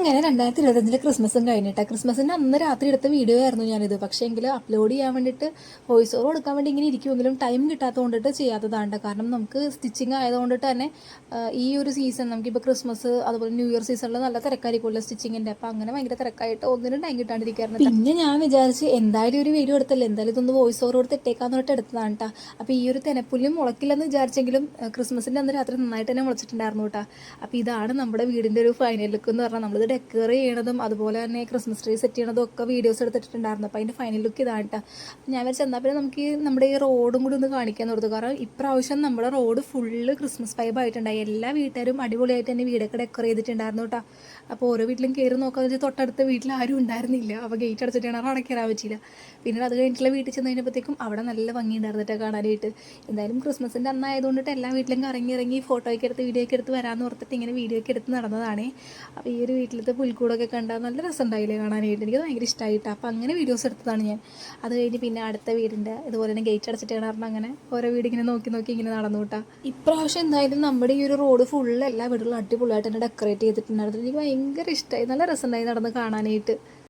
അങ്ങനെ 2025 ക്രിസ്മസും കഴിഞ്ഞിട്ട് ക്രിസ്മസിൻ്റെ അന്ന് രാത്രി എടുത്ത വീഡിയോ ആയിരുന്നു ഞാനിത്. പക്ഷേ എങ്കിൽ അപ്ലോഡ് ചെയ്യാൻ വേണ്ടിയിട്ട് വോയിസ് ഓവർ കൊടുക്കാൻ വേണ്ടി ഇങ്ങനെ ഇരിക്കുമെങ്കിലും ടൈം കിട്ടാത്തത് കൊണ്ടിട്ട് ചെയ്യാത്തതാണ്. കാരണം നമുക്ക് സ്റ്റിച്ചിങ് ആയതുകൊണ്ടിട്ട് തന്നെ ഈ ഒരു സീസൺ നമുക്കിപ്പോൾ ക്രിസ്മസ് അതുപോലെ ന്യൂ ഇയർ സീസണിൽ നല്ല തിരക്കായിരിക്കുമല്ലോ സ്റ്റിച്ചിങ്ങിൻ്റെ. അപ്പോൾ അങ്ങനെ ഭയങ്കര തിരക്കായിട്ട് ഒന്നിനും ടൈം കിട്ടാണ്ടിരിക്കായിരുന്നു. പിന്നെ ഞാൻ വിചാരിച്ച് എന്തായാലും ഒരു വീഡിയോ എടുത്തല്ലേ, എന്തായാലും ഇതൊന്ന് വോയിസ് ഓവർ കൊടുത്ത് ഇട്ടേക്കാന്ന് പറഞ്ഞിട്ട് എടുത്തതാണ് കേട്ടോ. അപ്പോൾ ഈ ഒരു തെനപ്പുല്ലും മുളക്കില്ലെന്ന് വിചാരിച്ചെങ്കിലും ക്രിസ്മസിൻ്റെ അന്ന് രാത്രി നന്നായിട്ട് തന്നെ മുളച്ചിട്ടുണ്ടായിരുന്നു കേട്ടോ. അപ്പോൾ ഇതാണ് നമ്മുടെ വീടിൻ്റെ ഒരു ഫൈനൽ ലുക്ക് എന്ന് പറഞ്ഞാൽ. നമ്മളിത് ഡെക്കർ ചെയ്യണതും അതുപോലെ തന്നെ ക്രിസ്മസ് ട്രീ സെറ്റ് ചെയ്യണതും ഒക്കെ വീഡിയോസ് എടുത്തിട്ടുണ്ടായിരുന്നു. അപ്പോൾ അതിൻ്റെ ഫൈനൽ ലുക്ക് ഇതാണ് കേട്ടോ. ഞാൻ വിചാരിച്ചു എന്നാൽ പിന്നെ നമുക്ക് നമ്മുടെ ഈ റോഡും കൂടി ഒന്ന് കാണിക്കാൻ കൊടുത്തു. കാരണം ഇപ്രാവശ്യം നമ്മുടെ റോഡ് ഫുള്ള് ക്രിസ്മസ് വൈബ് ആയിട്ടുണ്ടായി. എല്ലാ വീട്ടുകാരും അടിപൊളിയായിട്ട് തന്നെ വീടൊക്കെ ഡെക്കർ ചെയ്തിട്ടുണ്ടായിരുന്നു കേട്ടോ. അപ്പോൾ ഓരോ വീട്ടിലും കയറി നോക്കാന്ന് വെച്ചാൽ തൊട്ടടുത്ത വീട്ടിൽ ആരും ഉണ്ടായിരുന്നില്ല. അപ്പോൾ ഗേറ്റ് അടച്ചിട്ടാണ് അവിടെ കയറാൻ പറ്റില്ല. പിന്നെ അത് കഴിഞ്ഞിട്ടുള്ള വീട്ടിൽ ചെന്ന് കഴിഞ്ഞപ്പോഴത്തേക്കും അവിടെ നല്ല ഭംഗി ഉണ്ടായിരുന്നിട്ട് കാണാനായിട്ട്. എന്തായാലും ക്രിസ്മസിൻ്റെ അന്നായതുകൊണ്ടിട്ട് എല്ലാ വീട്ടിലും ഇറങ്ങി ഫോട്ടോയൊക്കെ എടുത്ത് വീഡിയോ ഒക്കെ എടുത്ത് വരാമെന്ന് ഓർത്തിട്ട് ഇങ്ങനെ വീഡിയോ ഒക്കെ എടുത്ത് നടന്നതാണേ. അപ്പോൾ ഈ ഒരു വീട്ടിലത്തെ പുൽക്കൂടൊക്കെ കണ്ടാൽ നല്ല രസമുണ്ടായില്ലേ കാണാനായിട്ട്. എനിക്കത് ഭയങ്കര ഇഷ്ടമായിട്ട്. അപ്പോൾ അങ്ങനെ വീഡിയോസ് എടുത്തതാണ് ഞാൻ. അത് കഴിഞ്ഞ് പിന്നെ അടുത്ത വീടിൻ്റെ ഇതുപോലെ തന്നെ ഗേറ്റ് അടച്ചിട്ടാണ് കാരണം അങ്ങനെ ഓരോ വീട് ഇങ്ങനെ നോക്കി ഇങ്ങനെ നടന്നു കൂട്ടാ. ഇപ്രാവശ്യം എന്തായാലും നമ്മുടെ ഈ ഒരു റോഡ് ഫുള്ള് എല്ലാ വീടുകളും അടിപൊളിയായിട്ട് തന്നെ ഡെക്കറേറ്റ് ചെയ്തിട്ടുണ്ടായിരുന്നു. എനിക്ക് ഭയങ്കര ഇഷ്ടമായി. നല്ല രസമുണ്ടായി നടന്ന് കാണാനായിട്ട്.